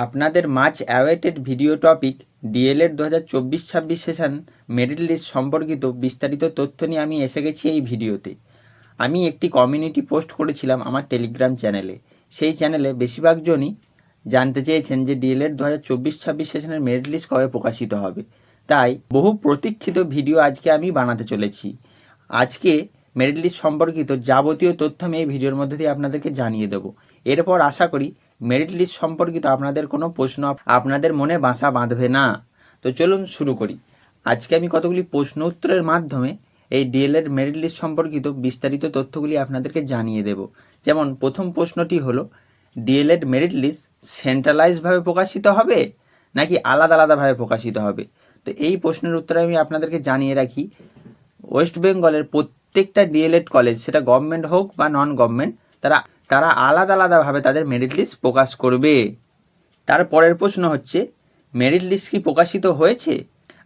আপনাদের much awaited video topic DElEd 2024-26 session merit list সম্পর্কিত বিস্তারিত তথ্য নিয়ে আমি এসে গেছি এই ভিডিওতে। আমি একটি কমিউনিটি পোস্ট করেছিলাম আমার টেলিগ্রাম চ্যানেলে। সেই চ্যানেলে বেশিরভাগ জনই জানতে চেয়েছেন যে ডিএলএড 2024-26 সেশনের মেরিট লিস্ট কবে প্রকাশিত হবে। তাই বহু প্রতীক্ষিত ভিডিও আজকে আমি বানাতে চলেছি। আজকে মেরিট লিস্ট সম্পর্কিত যাবতীয় তথ্য আমি এই ভিডিওর মধ্যে দিয়ে আপনাদেরকে জানিয়ে দেবো। এরপর আশা করি মেরিট লিস্ট সম্পর্কিত আপনাদের কোনো প্রশ্ন আপনাদের মনে বাসা বাঁধবে না। তো চলুন শুরু করি। আজকে আমি কতগুলি প্রশ্ন উত্তরের মাধ্যমে এই ডিএলএড মেরিট লিস্ট সম্পর্কিত বিস্তারিত তথ্যগুলি আপনাদেরকে জানিয়ে দেব। যেমন প্রথম প্রশ্নটি হলো, ডিএলএড মেরিট লিস্ট সেন্ট্রালাইজভাবে প্রকাশিত হবে নাকি আলাদা আলাদাভাবে প্রকাশিত হবে? তো এই প্রশ্নের উত্তরে আমি আপনাদেরকে জানিয়ে রাখি, ওয়েস্ট বেঙ্গলের প্রত্যেকটা ডিএলএড কলেজ, সেটা গভর্নমেন্ট হোক বা নন গভর্নমেন্ট, তারা আলাদা আলাদাভাবে তাদের মেরিট লিস্ট প্রকাশ করবে। তার পরের প্রশ্ন হচ্ছে, মেরিট লিস্ট কি প্রকাশিত হয়েছে?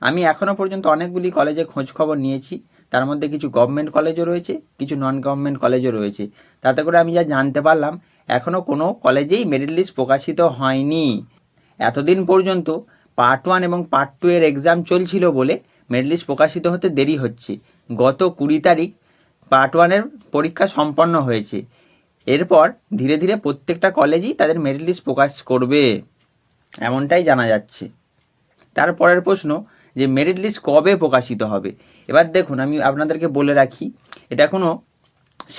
আমি এখনও পর্যন্ত অনেকগুলি কলেজে খোঁজখবর নিয়েছি, তার মধ্যে কিছু গভর্নমেন্ট কলেজও রয়েছে, কিছু নন গভর্নমেন্ট কলেজও রয়েছে। তাতে করে আমি যা জানতে পারলাম, এখনও কোনো কলেজেই মেরিট লিস্ট প্রকাশিত হয়নি। এতদিন পর্যন্ত পার্ট 1 এবং পার্ট 2 এর এক্সাম চলছিল বলে মেরিট লিস্ট প্রকাশিত হতে দেরি হচ্ছে। গত 20 তারিখ পার্ট 1 এর পরীক্ষা সম্পন্ন হয়েছে। এরপর ধীরে ধীরে প্রত্যেকটা কলেজই তাদের মেরিট লিস্ট প্রকাশ করবে, এমনটাই জানা যাচ্ছে। তারপরের প্রশ্ন যে মেরিট লিস্ট কবে প্রকাশিত হবে? এবার দেখুন, আমি আপনাদেরকে বলে রাখি, এটা কোনো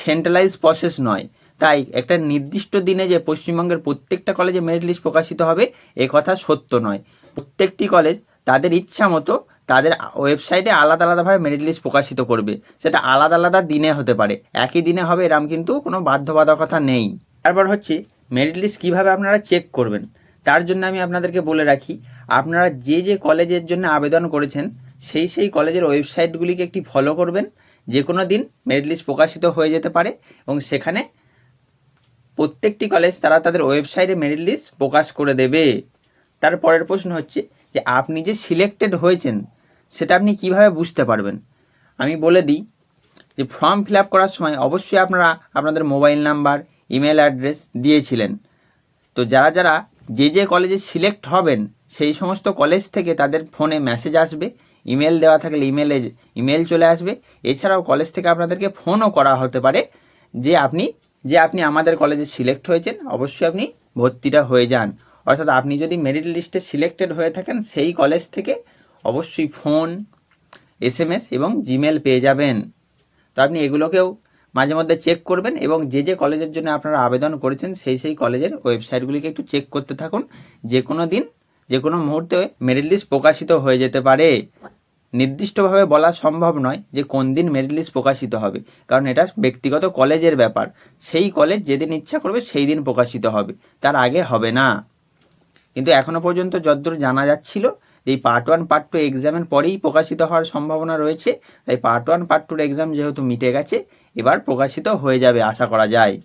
সেন্ট্রালাইজ প্রসেস নয়। তাই একটা নির্দিষ্ট দিনে যে পশ্চিমবঙ্গের প্রত্যেকটা কলেজে মেরিট লিস্ট প্রকাশিত হবে এ কথা সত্য নয়। প্রত্যেকটি কলেজ তাদের ইচ্ছা মতো তাদের ওয়েবসাইটে আলাদা আলাদাভাবে মেরিট লিস্ট প্রকাশিত করবে। সেটা আলাদা আলাদা দিনে হতে পারে, একই দিনে হবে এরম কিন্তু কোনো বাধ্যবাধকতা নেই। তারপর হচ্ছে মেরিট লিস্ট কীভাবে আপনারা চেক করবেন, তার জন্য আমি আপনাদেরকে বলে রাখি, আপনারা যে যে কলেজের জন্য আবেদন করেছেন সেই কলেজের ওয়েবসাইটগুলিকে একটি ফলো করবেন। যে কোনো দিন মেরিট লিস্ট প্রকাশিত হয়ে যেতে পারে এবং সেখানে প্রত্যেকটি কলেজ তারা তাদের ওয়েবসাইটে মেরিট লিস্ট প্রকাশ করে দেবে। তারপরের প্রশ্ন হচ্ছে যে আপনি যে সিলেক্টেড হয়েছেন সেটা আপনি কিভাবে বুঝতে পারবেন? আমি বলে দিই যে ফর্ম ফিল আপ করার সময় অবশ্যই আপনারা আপনাদের মোবাইল নাম্বার, ইমেল অ্যাড্রেস দিয়েছিলেন। তো যারা যারা যে কলেজে সিলেক্ট হবেন সেই সমস্ত কলেজ থেকে তাদের ফোনে মেসেজ আসবে, ইমেল দেওয়া থাকলে ইমেল চলে আসবে। এছাড়াও কলেজ থেকে আপনাদেরকে ফোনও করা হতে পারে যে আপনি আমাদের কলেজে সিলেক্ট হয়েছেন, অবশ্যই আপনি ভর্তিটা হয়ে যান। অর্থাৎ আপনি যদি মেরিট লিস্টে সিলেক্টেড হয়ে থাকেন সেই কলেজ থেকে অবশ্যই ফোন, SMS এবং জিমেল পেয়ে যাবেন। তো আপনি এগুলোকেও মাঝে মধ্যে চেক করবেন এবং যে কলেজের জন্য আপনারা আবেদন করেছেন সেই কলেজের ওয়েবসাইটগুলিকে একটু চেক করতে থাকুন। যে কোনো দিন, যে কোনো মুহূর্তে মেরিট লিস্ট প্রকাশিত হয়ে যেতে পারে। নির্দিষ্টভাবে বলা সম্ভব নয় যে কোন দিন মেরিট লিস্ট প্রকাশিত হবে, কারণ এটা ব্যক্তিগত কলেজের ব্যাপার। সেই কলেজ যেদিন ইচ্ছা করবে সেই দিন প্রকাশিত হবে, তার আগে হবে না। কিন্তু এখনও পর্যন্ত যতদূর জানা যাচ্ছিল এই পার্ট 1 পার্ট 2 এক্সামের পরেই প্রকাশিত হওয়ার সম্ভাবনা রয়েছে। তাই পার্ট 1 পার্ট 2 এক্সাম যেহেতু মিটে গেছে, এবার প্রকাশিত হয়ে যাবে আশা করা যায়।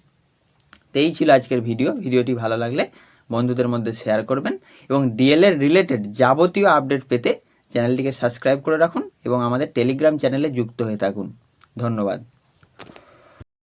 তো এই ছিল আজকের ভিডিওটি ভালো লাগলে বন্ধুদের মধ্যে শেয়ার করবেন এবং ডিএলএড রিলেটেড যাবতীয় আপডেট পেতে চ্যানেলটিকে সাবস্ক্রাইব করে রাখুন এবং আমাদের টেলিগ্রাম চ্যানেলে যুক্ত হয়ে থাকুন। ধন্যবাদ।